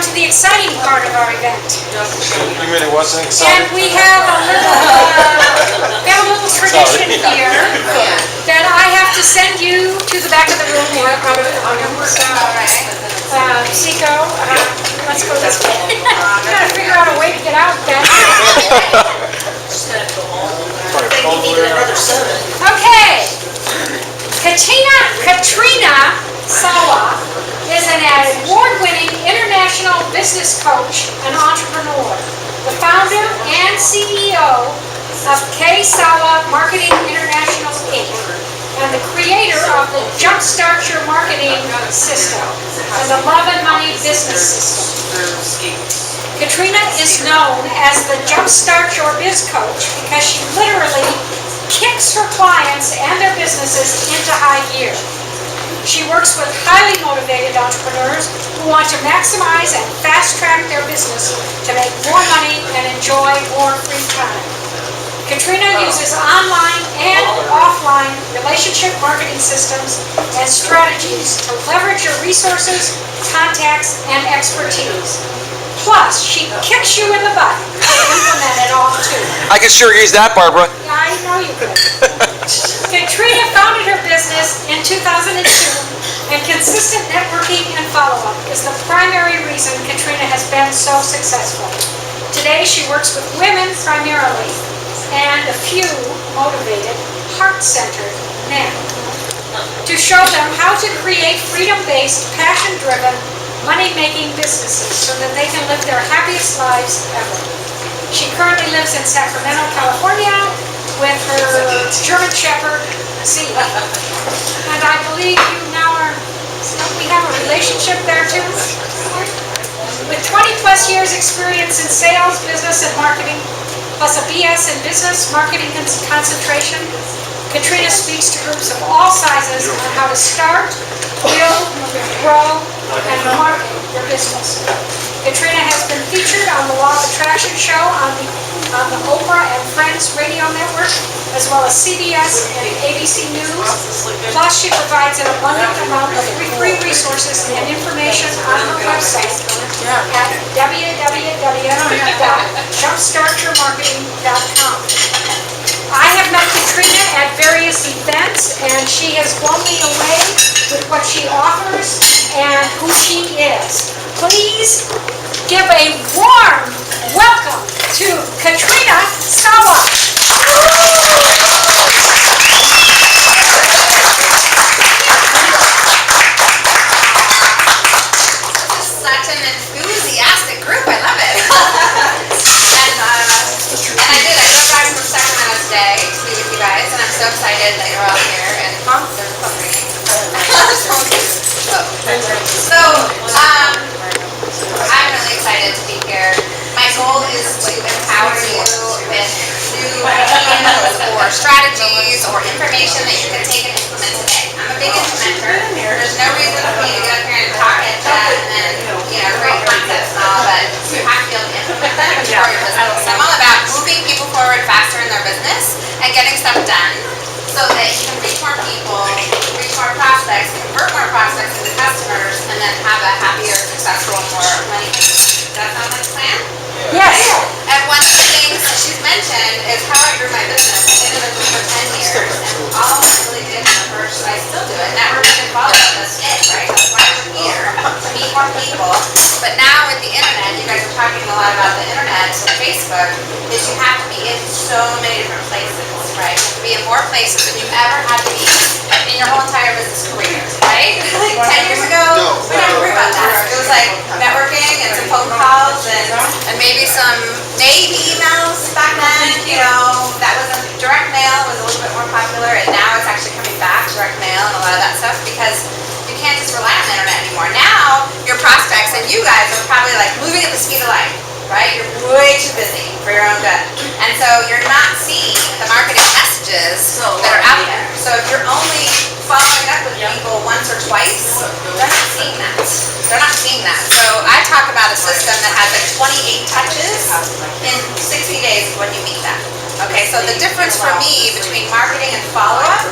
to the exciting part of our event. You mean it wasn't exciting? And we have a little tradition here that I have to send you to the back of the room or out of the room. So, Seco, let's go this way. I'm trying to figure out a way to get out then. Okay. Katrina Sawa is an award-winning international business coach and entrepreneur, the founder and CEO of K. Sawa Marketing International Inc., and the creator of the JumpStart Your Marketing system and the Love and Money business system. Katrina is known as the JumpStart Your Biz Coach because she literally kicks her clients and their businesses into high gear. She works with highly motivated entrepreneurs who want to maximize and fast-track their business to make more money and enjoy more free time. Katrina uses online and offline relationship marketing systems and strategies to leverage your resources, contacts, and expertise. Plus, she kicks you in the butt to implement it all too. I can sure use that, Barbara. Yeah, I know you could. Katrina founded her business in 2002, and consistent networking and follow-up is the primary reason Katrina has been so successful. Today, she works with women primarily, and a few motivated, heart-centered men to show them how to create freedom-based, passion-driven, money-making businesses so that they can live their happiest lives ever. She currently lives in Sacramento, California with her German Shepherd, Z. And I believe you now we have a relationship there too? With 20 plus years experience in sales, business, and marketing, plus a BS in business, marketing, and concentration, Katrina speaks to groups of all sizes on how to start, build, grow, and market their business. Katrina has been featured on the Law of Attraction show on the Oprah and Friends radio network, as well as CBS and ABC News. Plus, she provides an abundant amount of free resources and information on her website at www.jumpstartyourmarketing.com. I have met Katrina at various events, and she has blown me away with what she offers and who she is. Please give a warm welcome to Katrina Sawa. Such an enthusiastic group. I love it. and I drove back from Sacramento today to be with you guys, and I'm so excited that you're all here. And there's a phone ringing. I'm really excited to be here. My goal is to empower you with new ideas or strategies or information that you can take and implement today. I'm a big implementer. There's no reason for me to get up here and talk at that and great concepts and all, but you have to be able to implement them for your business. I'm all about moving people forward faster in their business and getting stuff done so that you can reach more people, reach more prospects, convert more prospects into customers, and then have a happier, successful, more money. Does that sound like a plan? Yes. And one of the things that she's mentioned is how I grew my business. I've been in business for 10 years, and all I really did in the first, I still do it, networking and follow-up, that's it, right? That's why we're here, to meet more people. But now with the internet, you guys are talking a lot about the internet and Facebook, is you have to be in so many different places, right? You have to be in more places than you've ever had to be in your whole entire business career, right? Like 10 years ago, we didn't worry about that. It was like networking and some phone calls and maybe emails back then, that wasn't, direct mail was a little bit more popular, and now it's actually coming back, direct mail and a lot of that stuff, because you can't just rely on the internet anymore. Now, your prospects and you guys are probably like moving at the speed of light, right? You're way too busy for your own good. And so you're not seeing the marketing messages that are out there. So if you're only following up with people once or twice, they're not seeing that. They're not seeing that. So I talk about a system that has like 28 touches in 60 days when you meet them. Okay, so the difference for me between marketing and follow-up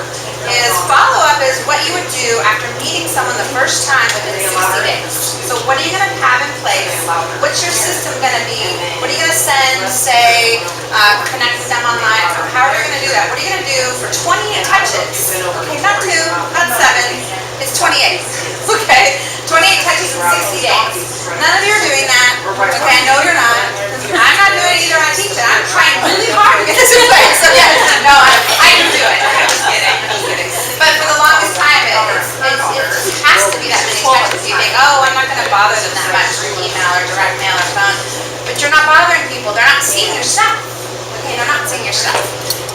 is what you would do after meeting someone the first time within 60 days. So what are you going to have in place What's your system gonna be? What are you gonna send, say, connect with them online? How are you gonna do that? What are you gonna do for 28 touches? Okay, not 2, not 7, it's 28, okay? 28 touches in 60 days. None of you are doing that, okay? I know you're not. I'm not doing it either, I teach it. I'm trying really hard to get this in place, so yeah, no, I can do it. I'm just kidding. But for the longest time, it just has to be that many touches. You think, oh, I'm not gonna bother them that much through email or direct mail or phone. But you're not bothering people, they're not seeing your stuff. Okay, they're not seeing your stuff.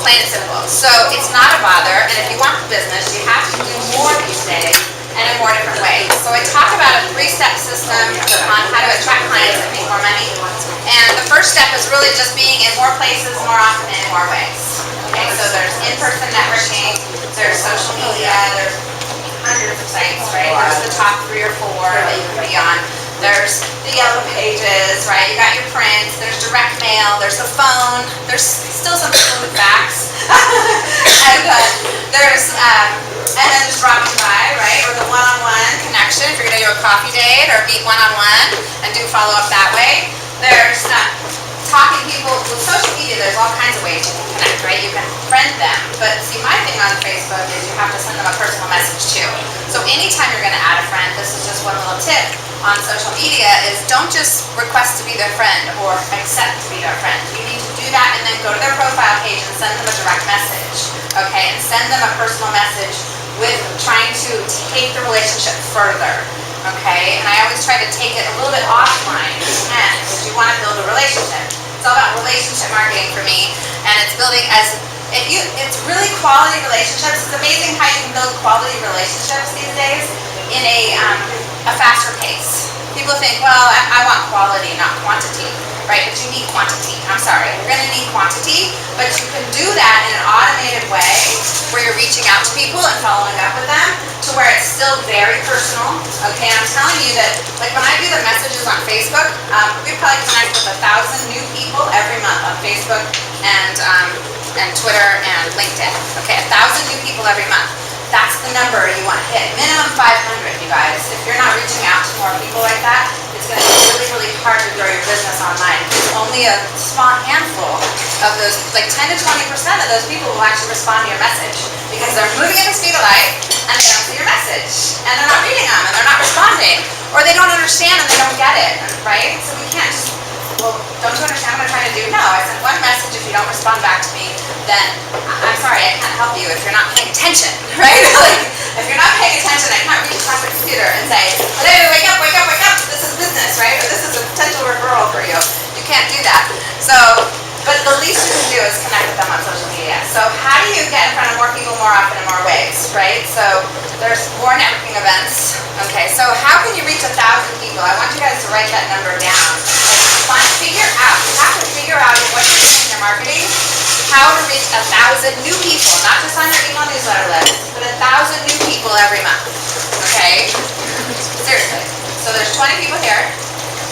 Plain and simple. So it's not a bother, and if you want the business, you have to do more these days and in more different ways. So I talk about a 3-step system on how to attract clients and make more money. And the first step is really just being in more places, more often, and in more ways. Okay, so there's in-person networking, there's social media, there's hundreds of sites, right? There's the top 3 or 4 that you can be on. There's the yellow pages, right? You got your print, there's direct mail, there's the phone, there's still some people with fax. And there's and then just dropping by, right? Or the one-on-one connection, if you're gonna do a coffee date or meet one-on-one and do follow-up that way. There's talking to people with social media, there's all kinds of ways you can connect, right? You can friend them, but see, my thing on Facebook is you have to send them a personal message too. So anytime you're gonna add a friend, this is just one little tip on social media, is don't just request to be their friend or accept to be their friend. You need to do that and then go to their profile page and send them a direct message, okay? And send them a personal message with trying to take the relationship further. Okay, and I always try to take it a little bit offline if you can, because you want to build a relationship. It's all about relationship marketing for me, and it's building it's really quality relationships. It's amazing how you can build quality relationships these days in a faster pace. People think, well, I want quality, not quantity, right? But you need quantity. I'm sorry, you're going to need quantity, but you can do that in an automated way where you're reaching out to people and following up with them to where it's still very personal. Okay, and I'm telling you that, like when I do the messages on Facebook, we probably connect with 1,000 new people every month on Facebook and Twitter and LinkedIn. Okay, 1,000 new people every month. That's the number you want to hit. Minimum 500, you guys. If you're not reaching out to more people like that, it's going to be really, really hard to grow your business online. Only a small handful of those, like 10 to 20% of those people will actually respond to your message because they're moving at the speed of light and they don't see your message and they're not reading them and they're not responding, or they don't understand and they don't get it, right? So we can't just, well, don't you understand what I'm trying to do? No, I sent one message. If you don't respond back to me, then I'm sorry, I can't help you if you're not paying attention, right? Like, if you're not paying attention, I can't reach across the computer and say, hello, wake up, wake up, wake up, this is business, right? Or this is a potential referral for you. You can't do that. So, but the least you can do is connect with them on social media. So how do you get in front of more people more often in more ways, right? So there's more networking events. Okay, so how can you reach 1,000 people? I want you guys to write that number down. Like, you have to figure out what you're doing in your marketing, how to reach 1,000 new people, not just on your email newsletter list, but 1,000 new people every month. Okay? Seriously. So there's 20 people here.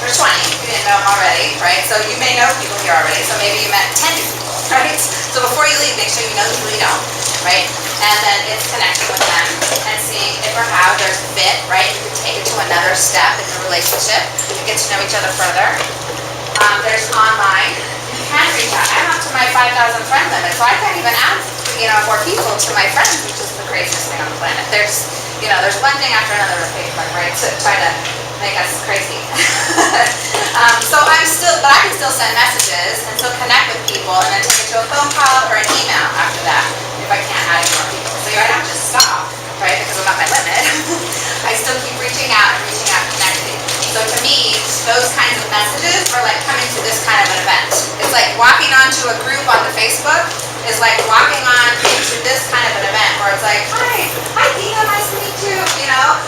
There's 20. You didn't know them already, right? So you may know people here already. So maybe you met 10 new people, right? So before you leave, make sure you know the people you don't, right? And then it's connecting with them and seeing if or how there's a fit, right? You can take it to another step in the relationship and get to know each other further. There's online. You can reach out. I'm up to my 5,000 friend limit, so I can't even add, more people to my friends, which is the craziest thing on the planet. There's one thing after another with Facebook, right? To try to make us crazy. So but I can still send messages and still connect with people and then take it to a phone call or an email after that if I can't add any more people. So I don't just stop, right? Because I'm at my limit. I still keep reaching out, connecting. So to me, those kinds of messages are like coming to this kind of an event. It's like walking onto a group on the Facebook is like walking on into this kind of an event where it's like, hi Dina, nice to meet you,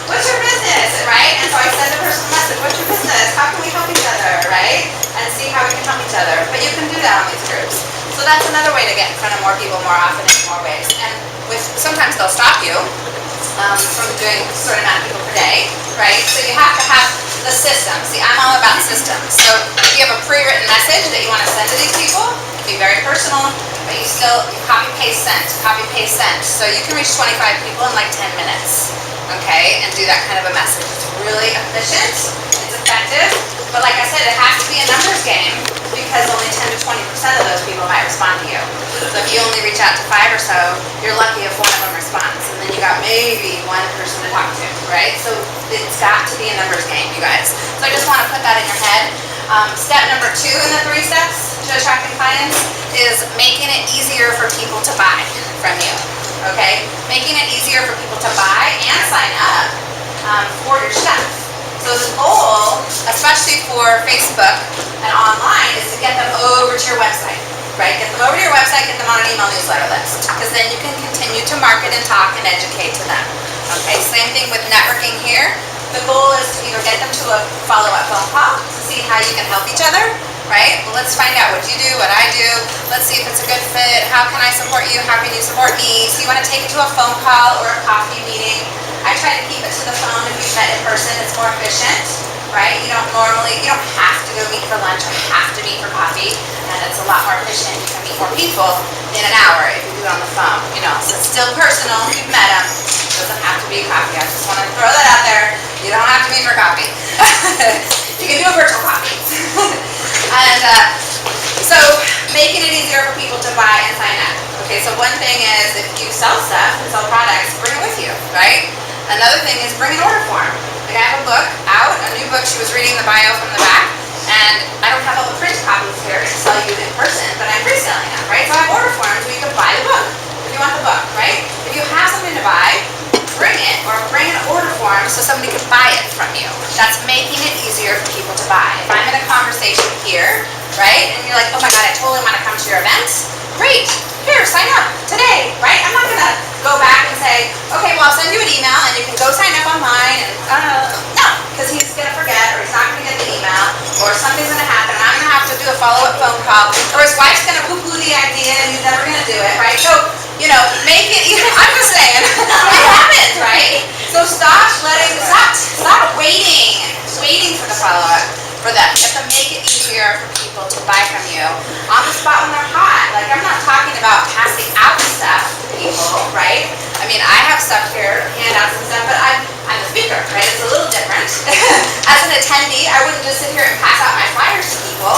what's your business, right? And so I send a personal message, what's your business? How can we help each other, right? And see how we can help each other. But you can do that on these groups. So that's another way to get in front of more people more often in more ways. And sometimes they'll stop you from doing a certain amount of people per day, right? So you have to have the system. See, I'm all about systems. So if you have a pre-written message that you want to send to these people, it can be very personal, but you copy, paste, send. So you can reach 25 people in like 10 minutes, okay, and do that kind of a message. It's really efficient, it's effective, but like I said, 20% of those people might respond to you. So if you only reach out to 5 or so, you're lucky if one of them responds. And then you got maybe one person to talk to, right? So it's got to be a numbers game, you guys. So I just want to put that in your head. Step number 2 in the 3 steps to attracting clients is making it easier for people to buy from you, okay? Making it easier for people to buy and sign up for your stuff. So the goal, especially for Facebook and online, is to get them over to your website, right? Get them over to your website, get them on an email newsletter list, because then you can continue to market and talk and educate to them. Okay, same thing with networking here. The goal is to either get them to a follow-up phone call to see how you can help each other, right? Well, let's find out what you do, what I do. Let's see if it's a good fit. How can I support you? How can you support me? So you want to take it to a phone call or a coffee meeting. I try to keep it to the phone if we've met in person. It's more efficient, right? You don't have to go meet for lunch or have to meet for coffee, and it's a lot more efficient. You can meet more people in an hour if you do it on the phone, so it's still personal. You've met them. It doesn't have to be a coffee. I just want to throw that out there. You don't have to meet for coffee. You can do a virtual coffee. And so making it easier for people to buy and sign up. Okay, so one thing is if you sell stuff and sell products, bring it with you, right? Another thing is bring an order form. Like I have a book out, a new book. She was reading the bio from the back, and I don't have all the print copies here to sell you in person, but I'm reselling them, right? So I have order forms where you can buy the book if you want the book, right? If you have something to buy, bring it or bring an order form so somebody can buy it from you. That's making it easier for people to buy. If I'm in a conversation here, right, and you're like, oh my God, I totally want to come to your event, great. Here, sign up today, right? I'm not going to go back and say, okay, well, I'll send you an email and you can go sign up online. And no, because he's going to forget or he's not going to get the email or something's going to happen and I'm going to have to do a follow-up phone call or his wife's going to poo-poo the idea and he's never going to do it, right? So, make it, I'm just saying, it happens, right? So stop waiting for the follow-up for them. You have to make it easier for people to buy from you on the spot when they're hot. Like, I'm not talking about passing out stuff to people, right? I mean, I have stuff here, handouts and stuff, but I'm the speaker, right? It's a little different. As an attendee, I wouldn't just sit here and pass out my flyers to people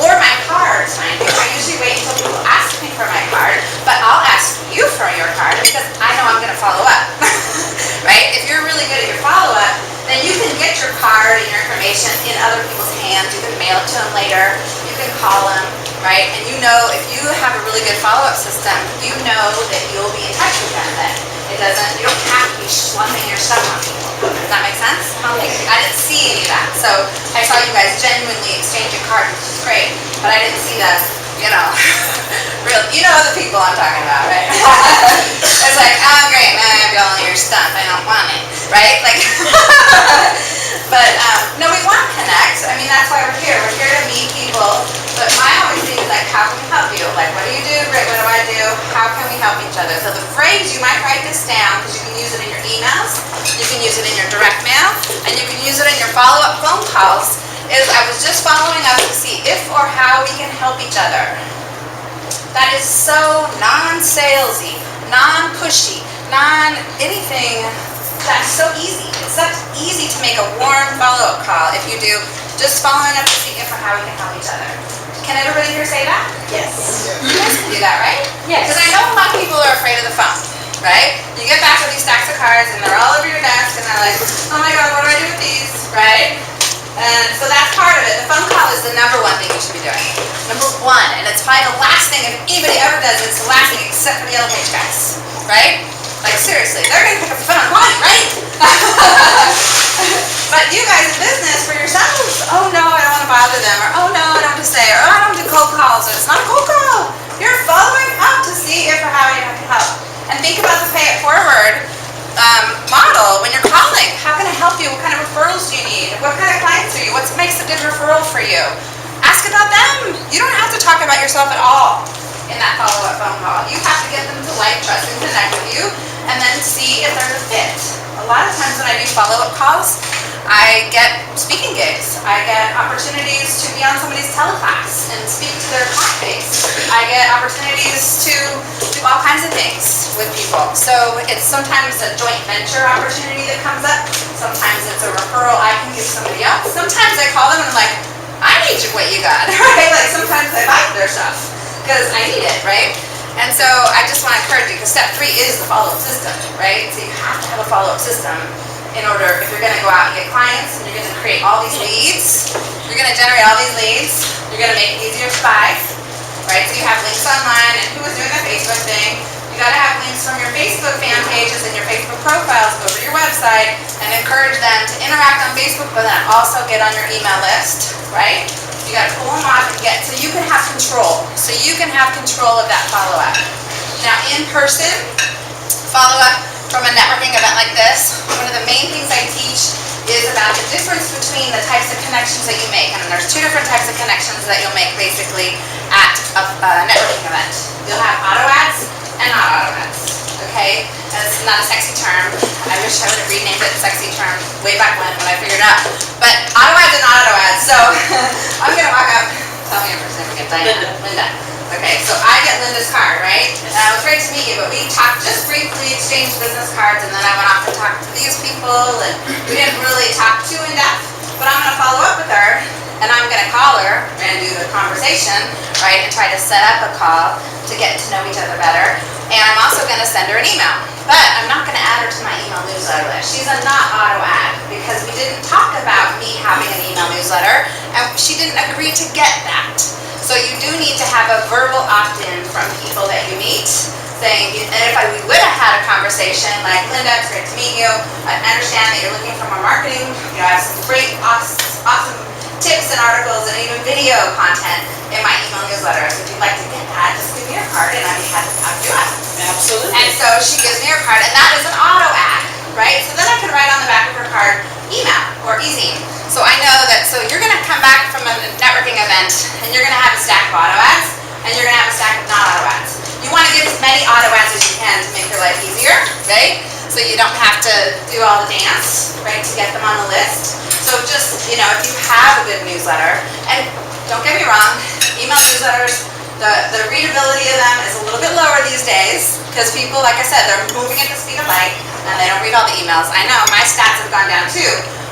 or my cards, mind you. I usually wait until people ask me for my card, but I'll ask you for your card because I know I'm going to follow up, right? If you're really good at your follow-up, then you can get your card and your information in other people's hands. You can mail it to them later. You can call them, right? And if you have a really good follow-up system, you know that you'll be in touch with them then. You don't have to be slumping your stuff on people. Does that make sense? I didn't see any of that. So I saw you guys genuinely exchanging cards, which is great, but I didn't see the, the people I'm talking about, right? It's like, oh great, now I have all your stuff, I don't want it, right? Like, but no, we want to connect. I mean, that's why we're here. We're here to meet people. But my always thing is like, how can we help you? Like, what do you do? Great, what do I do? How can we help each other? So the phrase, you might write this down because you can use it in your emails, you can use it in your direct mail, and you can use it in your follow-up phone calls, is I was just following up to see if or how we can help each other. That is so non-salesy, non-pushy, non-anything. That's so easy. It's so easy to make a warm follow-up call if you do just following up to see if or how we can help each other. Can everybody here say that? Yes. You guys can do that, right? Yes. Because I know a lot of people are afraid of the phone, right? You get back with these stacks of cards and they're all over your desk and they're like, oh my God, what do I do with these, right? And so that's part of it. The phone call is the number one thing you should be doing. Number one, and it's probably the last thing if anybody ever does it, it's the last thing except for the yellow page guys, right? Like seriously, they're gonna pick up the phone and call you, right? But you guys in business for yourselves, oh no, I don't want to bother them, or oh no, I don't have to say, or oh, I don't do cold calls, or it's not a cold call. You're following up to see if or how you can help. And think about the pay it forward model when you're calling. How can I help you? What kind of referrals do you need? What kind of clients are you? What makes a good referral for you? Ask about them. You don't have to talk about yourself at all in that follow-up phone call. You have to get them to like, trust, and connect with you, and then see if there's a fit. A lot of times when I do follow-up calls, I get speaking gigs. I get opportunities to be on somebody's teleclass and speak to their client base. I get opportunities to do all kinds of things with people. So it's sometimes a joint venture opportunity that comes up. Sometimes it's a referral I can give somebody else. Sometimes I call them and I'm like, I need what you got, right? Like some sometimes I buy their stuff because I need it, right? And so I just want to encourage you, because step 3 is the follow-up system, right? So you have to have a follow-up system in order, if you're going to go out and get clients and you're going to create all these leads, you're going to generate all these leads, you're going to make it easier to buy, right? So you have links online, and who was doing the Facebook thing? You got to have links from your Facebook fan pages and your Facebook profiles over your website and encourage them to interact on Facebook, but then also get on your email list, right? You got to pull them off and get, so you can have control. So you can have control of that follow-up. Now, in person, follow-up from a networking event like this, one of the main things I teach is about the difference between the types of connections that you make. And there's 2 different types of connections that you'll make basically at a networking event. You'll have auto ads and not auto ads, okay? And it's not a sexy term. I wish I would have renamed it sexy term way back when I figured it out. But auto ads and not auto ads. So I'm gonna walk up, tell me your first name again, Linda. Okay, so I get Linda's card, right? And it was great to meet you, but we talked, just briefly exchanged business cards, and then I went off to talk to these people, and we didn't really talk too in depth, but I'm gonna follow up with her, and I'm gonna call her and do the conversation, right, and try to set up a call to get to know each other better. And I'm also gonna send her an email, but I'm not gonna add her to my email newsletter list. She's a not auto ad, because we didn't talk about me having an email newsletter, and she didn't agree to get that. So you do need to have a verbal opt-in from people that you meet, saying, and if we would have had a conversation like, Linda, it's great to meet you. I understand that you're looking for more marketing. You know, I have some great, awesome tips and articles and even video content in my email newsletter. So if you'd like to get that, just give me your card and I'd be happy to talk to you about it. Absolutely. And so she gives me her card, and that is an auto ad, right? So then I can write on the back of her card, email or easy. So I know that, so you're gonna come back from a networking event and you're gonna have a stack of auto ads and you're gonna have a stack of not auto ads. You wanna give as many auto ads as you can to make your life easier, right? So you don't have to do all the dance, right, to get them on the list. So just, you know, if you have a good newsletter, and don't get me wrong, email newsletters, the readability of them is a little bit lower these days because people, like I said, they're moving at the speed of light and they don't read all the emails. I know, my stats have gone down too.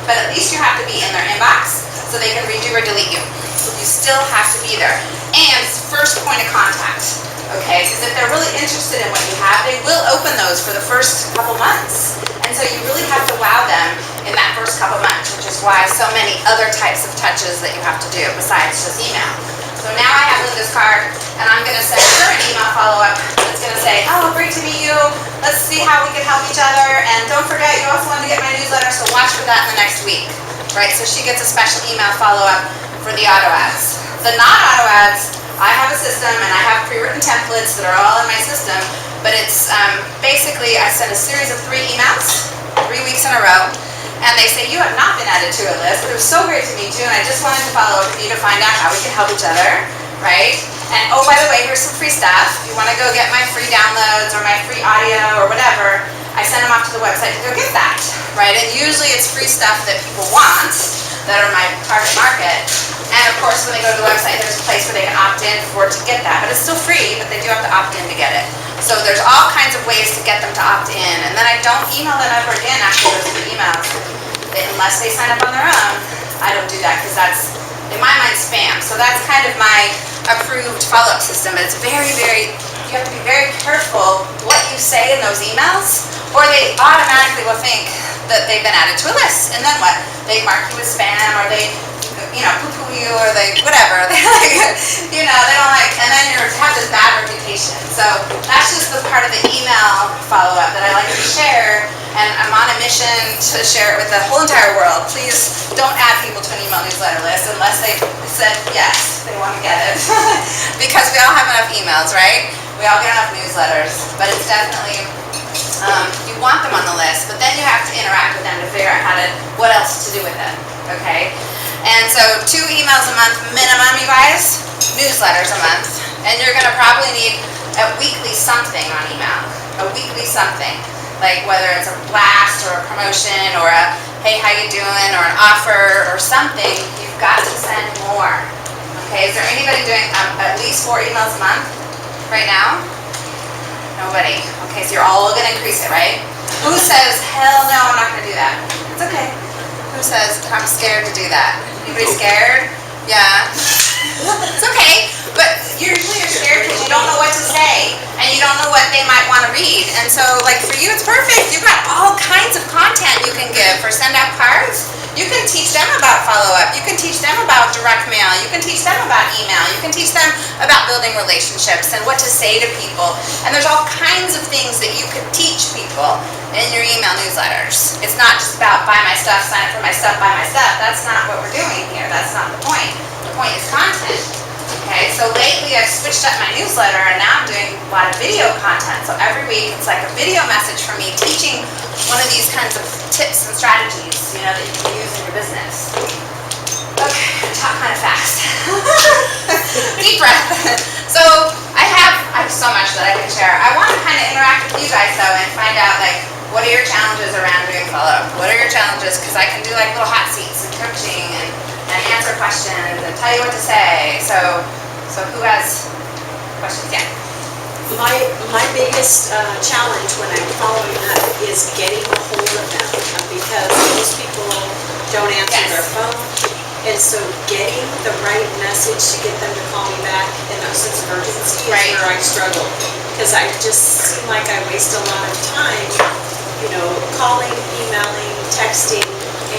But at least you have to be in their inbox so they can read you or delete you. You still have to be there. And first point of contact, okay? Because if they're really interested in what you have, they will open those for the first couple months. And so you really have to wow them in that first couple months, which is why so many other types of touches that you have to do besides just email. So now I have Linda's card, and I'm gonna send her an email follow-up that's gonna say, oh, great to meet you. Let's see how we can help each other. And don't forget, you also want to get my newsletter, so watch for that in the next week, right? So she gets a special email follow-up for the auto ads. The non-auto ads, I have a system, and I have pre-written templates that are all in my system, but it's basically, I send a series of 3 emails, 3 weeks in a row, and they say, you have not been added to a list, but it was so great to meet you, and I just wanted to follow up with you to find out how we can help each other, right? And oh, by the way, here's some free stuff. If you want to go get my free downloads or my free audio or whatever, I send them off to the website to go get that, right? And usually it's free stuff that people want, that are my target market. And of course, when they go to the website, there's a place where they can opt in to get that, but it's still free, but they do have to opt in to get it. So there's all kinds of ways to get them to opt in, and then I don't email them ever again after those 3 emails. Unless they sign up on their own, I don't do that because that's, in my mind, spam. So that's kind of my approved follow-up system. It's very, you have to be very careful what you say in those emails, or they automatically will think that they've been added to a list. And then what? They mark you as spam, or they, you know, poo-poo you, or they, whatever. They like, you know, they don't like, and then you have this bad reputation. So that's just the part of the email follow-up that I like to share, and I'm on a mission to share it with the whole entire world. Please don't add people to an email newsletter list unless they said yes, they want to get it. Because we all have enough emails, right? We all get enough newsletters, but it's definitely, you want them on the list, but then you have to interact with them to figure out what else to do with them, okay? And so 2 emails a month minimum, you guys, newsletters a month, and you're gonna probably need a weekly something on email, a weekly something, like whether it's a blast or a promotion or a hey, how you doing, or an offer or something, you've got to send more, okay? Is there anybody doing at least 4 emails a month right now? Nobody. Okay, so you're all gonna increase it, right? Who says, hell no, I'm not gonna do that? It's okay. Who says, I'm scared to do that? Anybody scared? Yeah. It's okay. you don't know what they might want to read. And so, like, for you, it's perfect. You've got all kinds of content you can give for send out cards. You can teach them about follow-up. You can teach them about direct mail. You can teach them about email. You can teach them about building relationships and what to say to people. And there's all kinds of things that you could teach people in your email newsletters. It's not just about buy my stuff, sign up for my stuff, buy my stuff. That's not what we're doing here. That's not the point. The point is content. Okay, so lately I've switched up my newsletter and now I'm doing a lot of video content. So every week it's like a video message from me teaching one of these kinds of tips and strategies, you know, that you can use in your business. Okay, I talk kind of fast. Deep breath. So I have so much that I can share. I want to kind of interact with you guys though and find out like, what are your challenges around doing follow-up? What are your challenges? Because I can do like little hot seats and coaching and answer questions and tell you what to say. So who has questions? Yeah. My biggest challenge when I'm following up is getting a hold of them because most people don't answer their phone. And so getting the right message to get them to call me back in a sense of urgency is where I struggle. Because I just seem like I waste a lot of time, you know, calling, emailing, texting,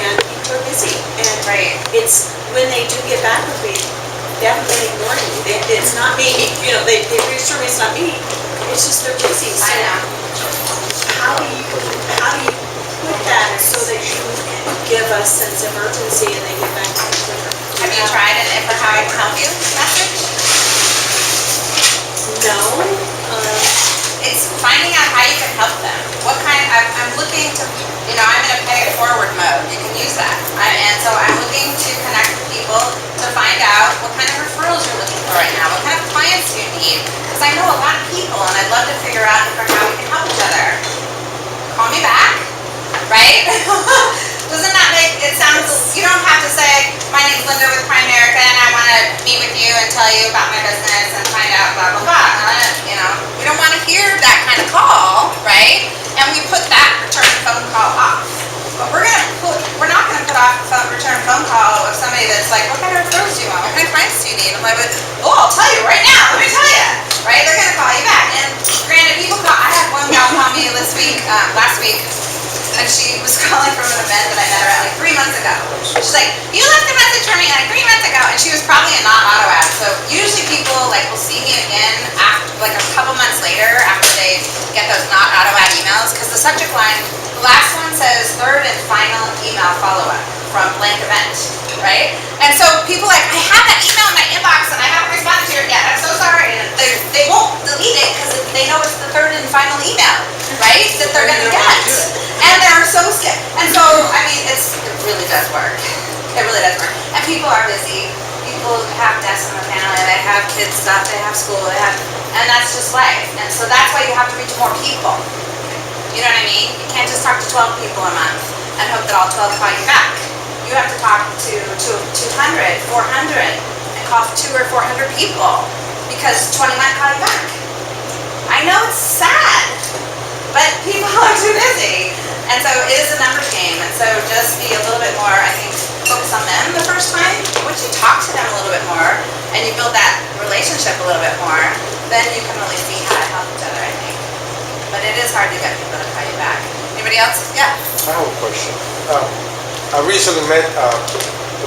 and people are busy. And it's when they do get back with me, they haven't been ignoring me. It's not me, you know, they reassure me it's not me. It's just they're busy. So I know. how do you put that so that you give a sense of urgency and they get back to you quicker? Have you tried an "if or how I can help you" message? No. It's finding out how you can help them. What kind, I'm looking to, you know, I'm in a pay it forward mode. You can use that. And so I'm looking to connect with people to find out what kind of referrals you're looking for right now. What kind of clients do you need? Because I know a lot of people and I'd love to figure out if or how we can help each other. Call me back, right? Doesn't that make, it sounds, you don't have to say, my name's Linda with Primerica and I want to meet with you and tell you about my business and find out blah, blah, blah. You know, we don't want to hear that kind of call, right? And we put that return phone call off. But we're not going to put off a return phone call of somebody that's like, what kind of referrals do you want? What kind of clients do you need? I'm like, oh, I'll tell you right now. Let me tell you, right? They're going to call you back. And granted, people call, I had one gal call me last week, and she was calling from an event that I met her at like 3 months ago. She's like, you left a message for me like 3 months ago, and she was probably a non-auto ad. So usually people like will see me again after like a couple months later after they get those not auto ad emails, because the subject line, the last one says third and final email follow-up from blank event, right? And so people like, I have that email in my inbox and I haven't responded to it yet. I'm so sorry. And they won't delete it because they know it's the third and final email, right? That they're gonna get. And they're so scared. And so, I mean, it really does work. It really does work. And people are busy. People have deaths in the family. They have kids stuff. They have school. And that's just life. And so that's why you have to reach more people. You know what I mean? You can't just talk to 12 people a month and hope that all 12 call you back. You have to talk to 200, 400, and call 200 or 400 people because 20 might call you back. I know it's sad, but people are too busy. And so it is a numbers game. And so just be a little bit more, I think, focus on them the first time. Once you talk to them a little bit more and you build that relationship a little bit more, then you can really see how to help each other, I think. But it is hard to get people to call you back. Anybody else? Yeah. I have a question. I recently met a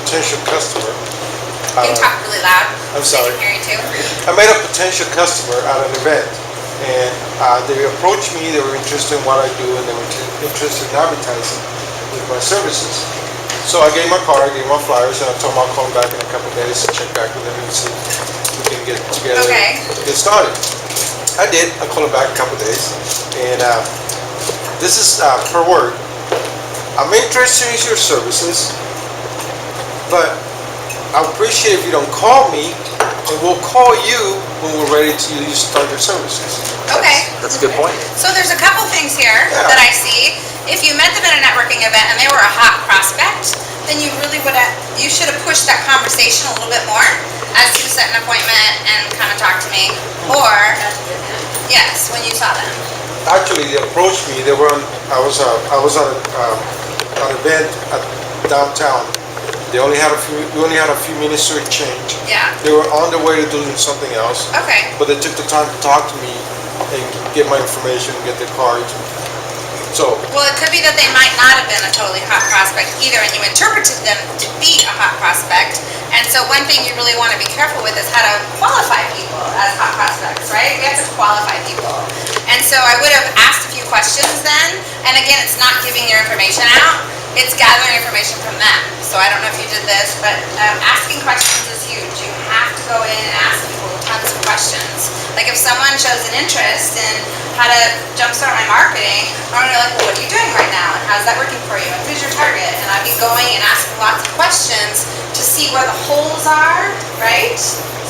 potential customer. You can talk really loud. I'm sorry. They can hear you too. I met a potential customer at an event, and they approached me. They were interested in what I do, and they were interested in advertising with my services. So I gave my card, I gave my flyers, and I told them I'll call them back in a couple of days to check back with them and see if we can get together and get started. I did. I called them back a couple of days, and this is per word. I'm interested in your services, but I appreciate if you don't call me, and we'll call you when we're ready to start your services. Okay. That's a good point. So there's a couple things here that I see. If you met them at a networking event and they were a hot prospect, then you really you should have pushed that conversation a little bit more as you set an appointment and kind of talk to me. Or, yes, when you saw them. Actually, they approached me. They were on. I was on an event at downtown. They only had we only had a few minutes to exchange. Yeah. They were on their way to doing something else. Okay. But they took the time to talk to me and get my information, get their cards. So, Well, it could be that they might not have been a totally hot prospect either, and you interpreted them to be a hot prospect. And so one thing you really want to be careful with is how to qualify people as hot prospects, right? We have to qualify people. And so I would have asked a few questions then, and again, it's not giving your information out, it's gathering information from them. So I don't know if you did this, but asking questions is huge. You have to go in and ask people tons of questions. Like if someone shows an interest in how to jumpstart my marketing, I'm gonna be like, well, what are you doing right now? And how's that working for you? And who's your target? And I'd be going and asking lots of questions to see where the holes are, right?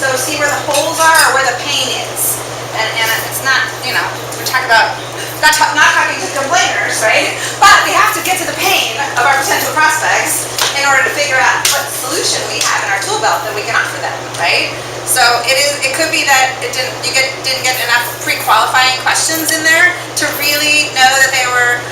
So see where the holes are or where the pain is. And it's not, we're talking about, not talking to complainers, right? But we have to get to the pain of our potential prospects in order to figure out what solution we have in our tool belt that we can offer them, right? So it could be that you didn't get enough pre-qualifying questions in there to really know that they were,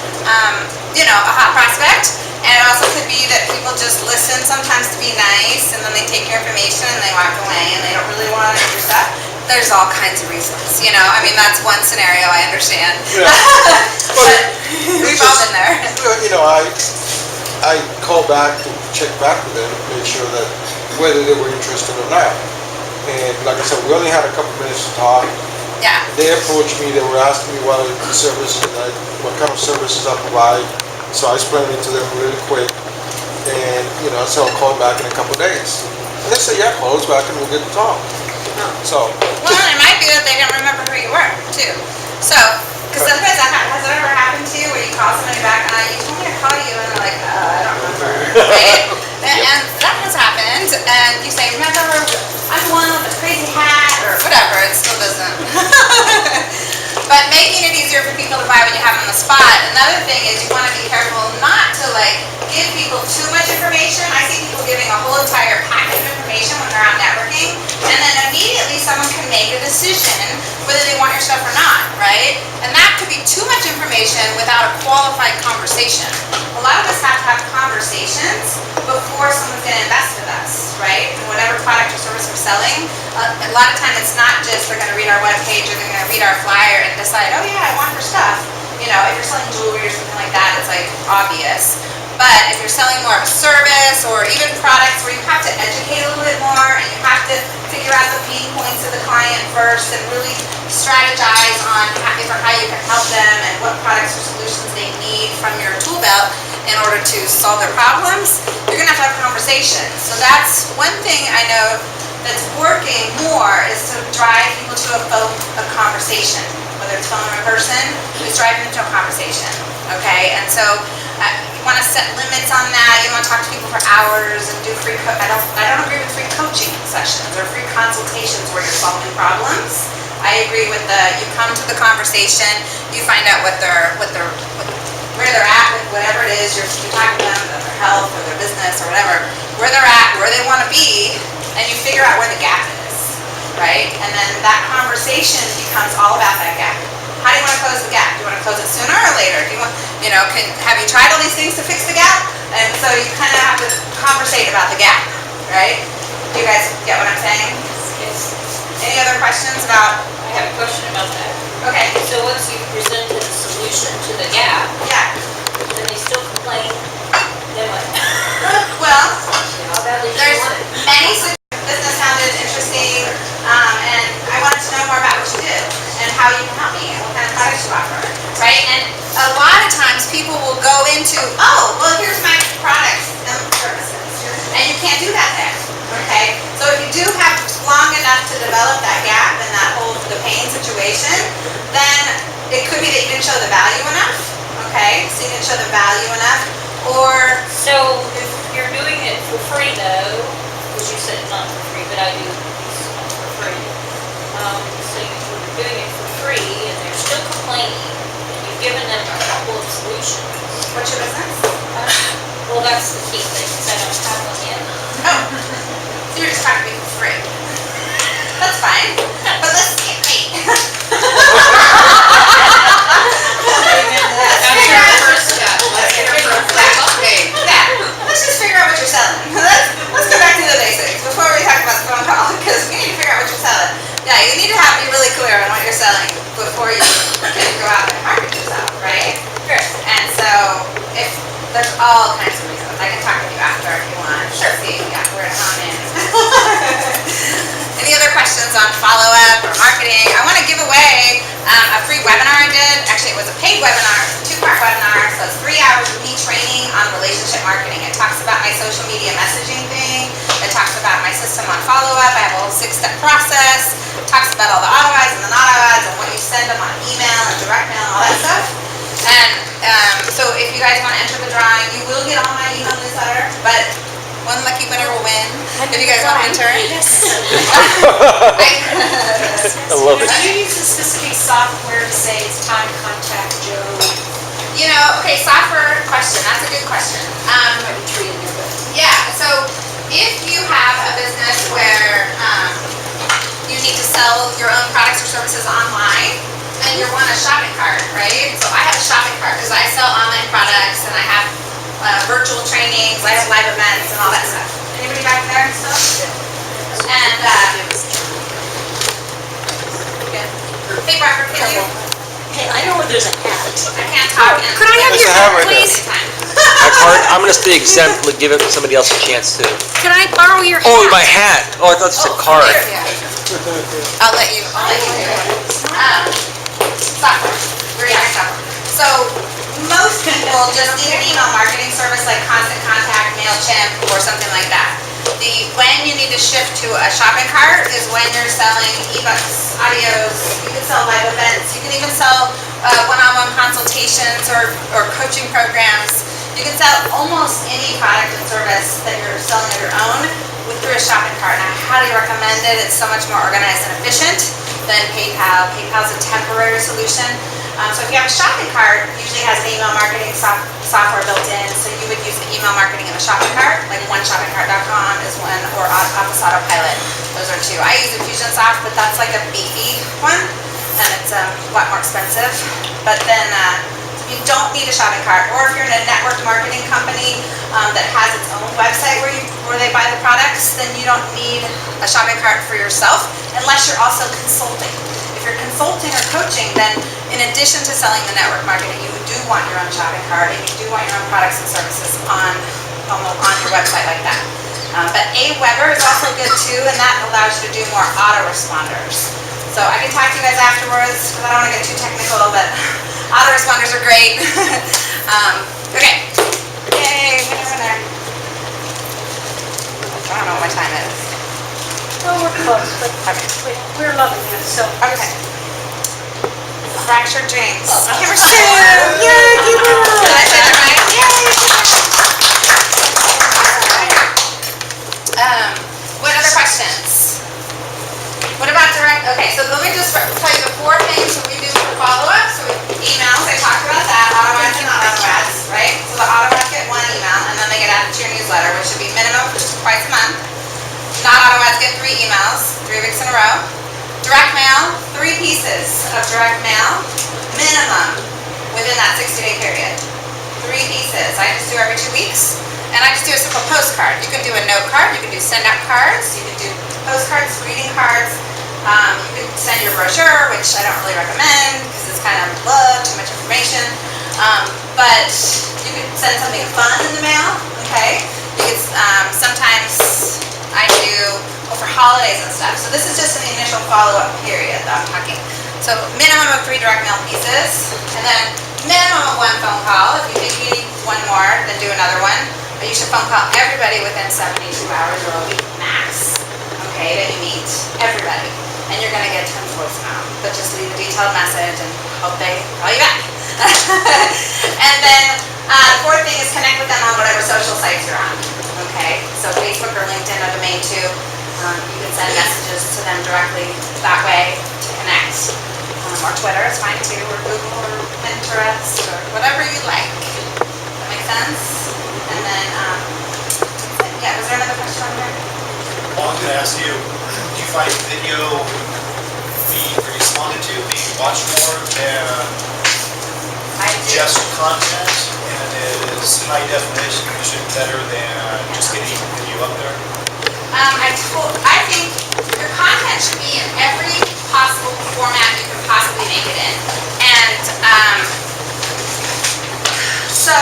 a hot prospect. And it also could be that people just listen sometimes to be nice, and then they take your information and they walk away and they don't really want to know your stuff. There's all kinds of reasons, I mean, that's one scenario I understand. Yeah. But we've all been there. I call back to check back with them, make sure that whether they were interested or not. And like I said, we only had a couple minutes to talk. Yeah. They approached me, they were asking me what services, what kind of services I provide. So I explained it to them really quick. And, so I'll call back in a couple days. And they said, yeah, call us back and we'll get to talk. So. Well, it might be that they didn't remember who you were, too. So, because sometimes has it ever happened to you where you call somebody back and you told me to call you and they're like, I don't remember, right? And that has happened, and you say, remember, I'm the one with the crazy hat, or whatever, it still doesn't. But making it easier for people to buy when you have them on the spot. Another thing is you want to be careful not to give people too much information. I see people giving a whole entire packet of information when they're out networking, and then immediately someone can make a decision whether they want your stuff or not, right? And that could be too much information without a qualified conversation. A lot of us have to have conversations before someone's going to invest with us, right? And whatever product or service we're selling, a lot of time it's not just they're going to read our webpage or they're going to read our flyer and decide, oh yeah, I want her stuff. If you're selling jewelry or something like that, it's obvious. But if you're selling more of a service or even products where you have to educate a little bit more and you have to figure out the pain points of the client first and really strategize on how you can help them and what products or solutions they need from your tool belt in order to solve their problems, you're going to have conversations. So that's one thing I know that's working more is to drive people to a conversation, whether it's phone or in person, is driving them to a conversation, okay? And so you want to set limits on that. You want to talk to people for hours and do free. I don't agree with free coaching sessions or free consultations where you're solving problems. I agree with you come to the conversation, you find out where they're at with whatever it is you're talking to them, their health or their business or whatever, where they're at, where they want to be, and you figure out where the gap is, right? And then that conversation becomes all about that gap. How do you want to close the gap? Do you want to close it sooner or later? Do you want, have you tried all these things to fix the gap? And so you kind of have to conversate about the gap, right? Do you guys get what I'm saying? Yes. Any other questions about? I have a question about that. Okay. So once you presented a solution to the gap, Yeah. then they still complain, then what? Well, How badly do you there's want it? many business sounded interesting, and I wanted to know more about what you do and how you can help me and what kind of products you offer, right? And a lot of times people will go into, oh, well, here's my products and services, and you can't do that there, okay? So if you do have long enough to develop that gap and the pain situation, then it could be that you didn't show the value enough, okay? So you didn't show the value enough, or So if you're doing it for free though, which you said not for free, but I do for free. So you're doing it for free and they're still complaining, and you've given them a couple of solutions. what's your business? Well, that's the key thing, because I don't have one yet. Oh, so you're just trying to be for free. That's fine, but let's get paid. That's your first step. Let's get your first step. Yeah, let's just figure out what you're selling. Let's go back to the basics before we talk about the phone call, because we need to figure out what you're selling. Yeah, you need to be really clear on what you're selling before questions on follow-up or marketing, I want to give away a free webinar I did. Actually, it was a paid webinar, 2-part webinar, so it's 3 hours of me training on relationship marketing. It talks about my social media messaging thing. It talks about my system on follow-up. I have a whole 6-step process. It talks about all the auto ads and the not auto ads and what you send them on email and direct mail and all that stuff. And so if you guys want to enter the drawing, you will get on my email newsletter, but one lucky winner will win. If you guys want to enter. I love it. Do you use a specific software to say it's time to contact Joe? You know, okay, software question. That's a good question. Yeah, so if you have a business where you need to sell your own products or services online, and you want a shopping cart, right? So I have a shopping cart because I sell online products and I have virtual trainings, I have live events and all that stuff. Anybody back there still? And, hey Barbara, can you? Hey, I know where there's a hat. I can't talk. Could I have There's your a hat hat, right there. please? My card, I'm gonna stay exempt, give it to somebody else a chance to. Can I borrow your hat? Oh, my hat. Oh, I thought it said card. I'll let you do it. Software, very nice software. So most people just need an email marketing service like Constant Contact, MailChimp, or something like that. When you need to shift to a shopping cart is when you're selling ebooks, audios, you can sell live events, you can even sell one-on-one consultations or coaching programs. You can sell almost any product and service that you're selling of your own through a shopping cart, and I highly recommend it. It's so much more organized and efficient than PayPal. PayPal's a temporary solution. So if you have a shopping cart, it usually has an email marketing software built in, so you would use email marketing in a shopping cart, like oneshoppingcart.com is one, or Office Autopilot. Those are 2. I use Infusionsoft, but that's like a beefy one, and it's a lot more expensive. But then you don't need a shopping cart, or if you're in a network marketing company that has its own website where they buy the products, then you don't need a shopping cart for yourself unless you're also consulting. If you're consulting or coaching, then in addition to selling the network marketing, you do want your own shopping cart and you do want your own products and services on your website like that. But Aweber is also good too, and that allows you to do more autoresponders. So I can talk to you guys afterwards because I don't want to get too technical, but autoresponders are great. Okay. Yay, winner. I don't know what my time is. Oh, we're close, but we're loving it, so. Okay. Fractured dreams. Number 2. Yay, keep it up. Did I say that right? Yay! What other questions? What about direct? Okay, so let me just tell you the 4 things that we do for follow-up. So emails, I talked about that. Auto ads and not auto ads, right? So the auto ads get 1 email, and then they get added to your newsletter, which should be minimum twice a month. Not auto ads get 3 emails, 3 weeks in a row. Direct mail, 3 pieces of direct mail, minimum, within that 60-day period. 3 pieces. I just do every 2 weeks. And I just do a simple postcard. You can do a note card, you can do send out cards, you can do postcards, greeting cards. You can send your brochure, which I don't really recommend because it's kind of too much information. But you could send something fun in the mail, okay? You could, sometimes I do for holidays and stuff. So this is just an initial follow-up period that I'm talking. So minimum of 3 direct mail pieces, and then minimum of 1 phone call. If you think you need 1 more, then do another one. But you should phone call everybody within 72 hours or a week max. Okay, then you meet everybody. And you're gonna get tons of voicemail. But just leave a detailed message and hope they call you back. And then the 4th thing is connect with them on whatever social sites you're on. Okay, so Facebook or LinkedIn are the main 2. You can send messages to them directly that way to connect. Or Twitter is fine too, or Google, or Pinterest, or whatever you like. That make sense? And then, yeah, was there another question on there? Well, I'm going to ask you, do you find video being responded to, being watched more than I do. just content? And is high definition better than just getting video up there? I think your content should be in every possible format you can possibly make it in. And so,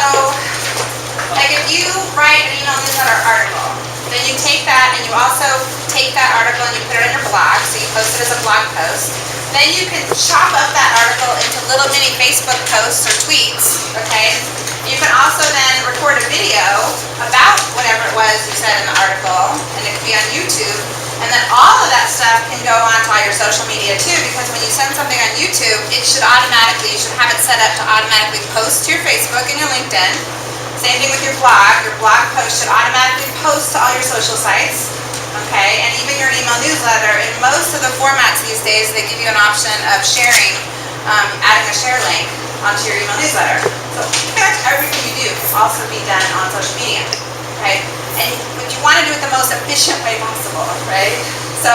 like if you write an email newsletter article, then you take that and you also take that article and you put it on your blog, so you post blog post. Then you can chop up that article into little mini Facebook posts or tweets, okay? You can also then record a video about whatever it was you said in the article, and it can be on YouTube. And then all of that stuff can go on to all your social media too, because when you send something on YouTube, it should automatically, you should have it set up to automatically post to your Facebook and your LinkedIn. Same thing with your blog post should automatically post to all your social sites. Okay, and even your email newsletter. In most of the formats these days, they give you an option of sharing, adding a share link onto your email newsletter. So pretty much everything you do can also be done on social media. Okay, but you want to do it the most efficient way possible, right? So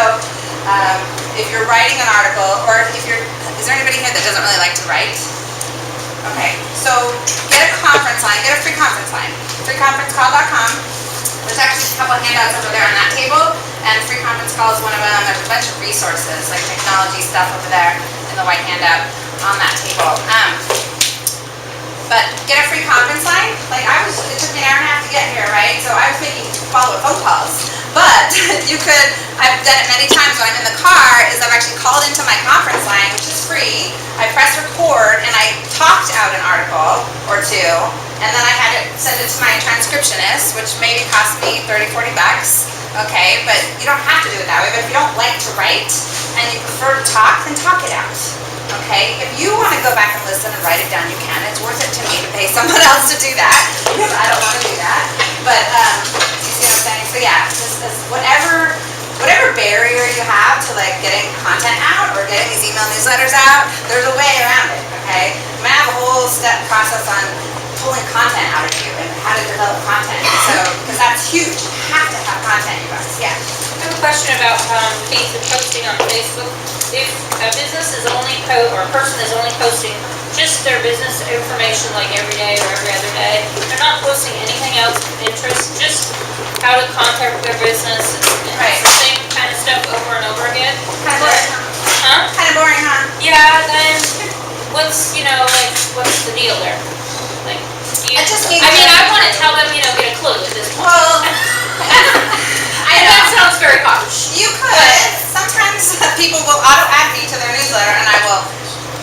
if you're writing an article, or if you're, is there anybody here that doesn't really like to write? Okay, so get a conference line, get a free conference line, freeconferencecall.com. There's actually a couple of handouts over there on that table, and free conference call is one of them. There's a bunch of resources, like technology stuff over there in the white handout on that table. But get a free conference line. Like it took me an hour and a half to get here, right? So I was making follow-up phone calls. But you could, I've done it many times when I'm in the car, is I've actually called into my conference line, which is free. I press record and I talked out an article or two, and then I had to send it to my transcriptionist, which maybe cost me 30, 40 bucks. Okay, but you don't have to do it that way. But if you don't like to write and you prefer to talk, then talk it out. Okay, if you want to go back and listen and write it down, you can. It's worth it to me to pay someone else to do that, because I don't want to do that. But you see what I'm saying? So yeah, just whatever barrier you have to like getting content out or getting these email newsletters out, there's a way around it. Okay, you might have a whole step process on pulling content out of you and how to develop content. So because that's huge, you have to have content, you guys. Yeah. I have a question about posting on Facebook. If a business is only or a person is only posting just their business information like every day or every other day, they're not posting anything else of interest, just how to contact their business and Right. the same kind of stuff over and over again. Kind of boring, huh? Huh? Kind of boring, huh? Yeah, then what's the deal there? Like, I just need I want to tell them, get a clue at this point. Well, I And know. that sounds very harsh. You could. Sometimes people will auto-add me to their newsletter, and I will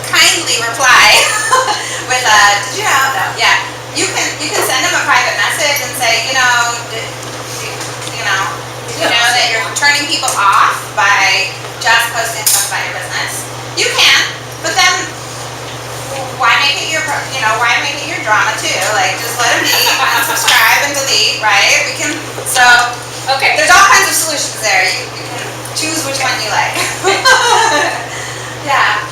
kindly reply with a, did you know? No. Yeah. You can send them a private message and say, did you know that you're turning people off by just posting stuff about your business? You can, but then why make it your drama too? Like, just let them be, unsubscribe and delete, right? Okay. There's all kinds of solutions there. You can choose which one you like. Yeah.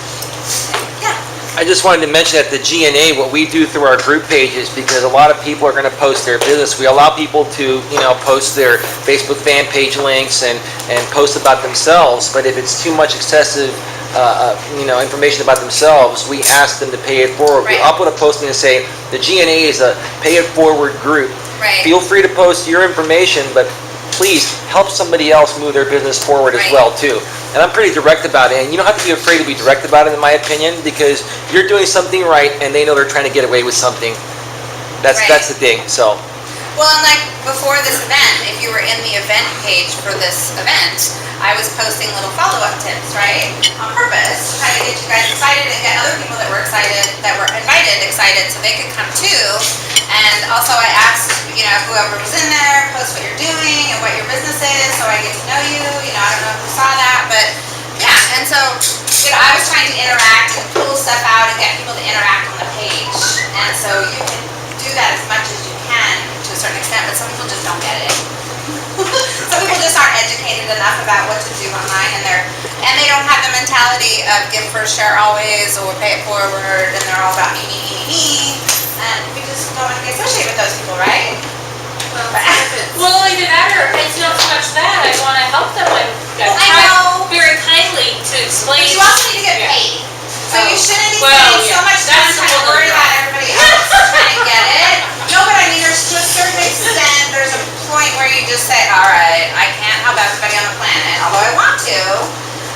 I just wanted to mention at the GNA, what we do through our group pages, because a lot of people are going to post their business. We allow people to, post their Facebook fan page links and post about themselves. But if it's too much excessive, information about themselves, we ask them to pay it forward. Right. I'll put a posting and say, the GNA is a pay it forward group. Right. Feel free to post your information, but please help somebody else move their business forward as Right. well too. And I'm pretty direct about it, and you don't have to be afraid to be direct about it, in my opinion, because you're doing something right and they know they're trying to get away with something. That's the thing. So Well, and like before this event, if you were in the event page for this event, I was posting little follow-up tips, right? On purpose, to try to get you guys excited and get other people that were invited excited so they could come too. And also I asked, whoever was in there, post what you're doing and what your business is so I get to know you. I don't know if you saw that, but yeah. And so, I was trying to interact and pull stuff out and get people to interact on the page. And so you can do that as much as you can to a certain extent, but some people just don't get it. Some people just aren't educated enough about what to do online, and they don't have the mentality of give first, share always, or pay it forward, and they're all about me. And we just don't want to be associated with those people, right? Well, either that or it's not so much that. I want to help them. I know. very kindly to explain. But you also need to get paid. So you shouldn't be spending so much time that's trying to worry about everybody else trying to get it. No, but I mean, there's to a certain extent, there's a point where you just say, all right, I can't help everybody on the planet, although I want to.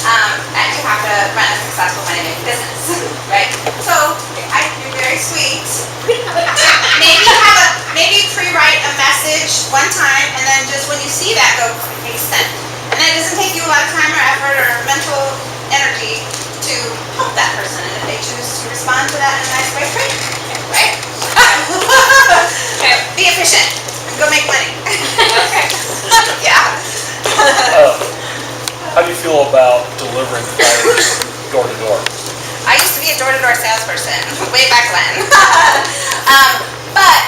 And you have to run a successful money-making business, right? So you're very sweet. Maybe pre-write a message one time, and then just when you see that, go, okay, send. And then it doesn't energy to help that person, and if they choose to respond to that in a nice way, great, right? Be efficient and go make money. Yeah. How do you feel about delivering flyers door to door? I used to be a door-to-door salesperson way back when. But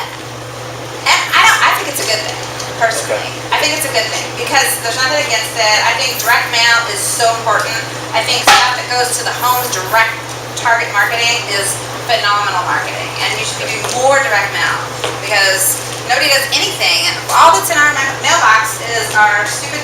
I think it's a good thing, personally. I think it's a good thing because there's nothing against it. I think direct mail is so important. I think stuff that goes to the homes, direct target marketing is phenomenal marketing, and you should be doing more direct mail because nobody does anything. All that's in our mailbox is our stupid,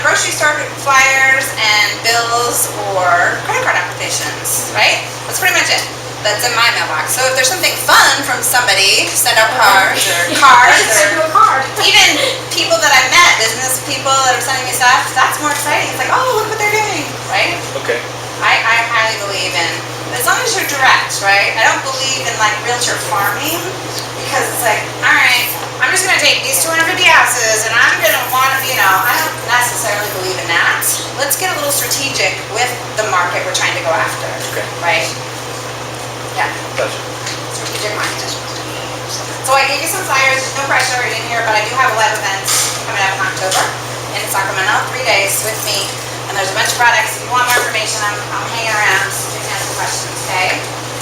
grocery store flyers and bills or credit card applications, right? That's pretty much it. That's in my mailbox. So if there's something fun from somebody, send out cards or Send you a card. even people that I've met, business people that are sending me stuff, that's more exciting. It's like, oh, look what they're doing, right? Okay. I highly believe in, as long as you're direct, right? I don't believe in like realtor farming because it's like, all right, I'm just gonna take these 250 houses and I'm gonna want to, I don't necessarily believe in that. Let's get a little strategic with the market we're trying to go after, Okay. right? Yeah, Gotcha. strategic marketing. So I gave you some flyers, no pressure in here, but I do have live events coming up in October in Sacramento, 3 days with me. And there's a bunch of products. If you want more information, I'm hanging around so you can ask questions, okay?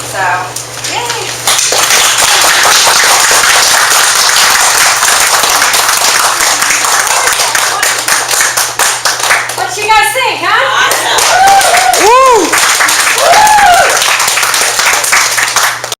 So, yay!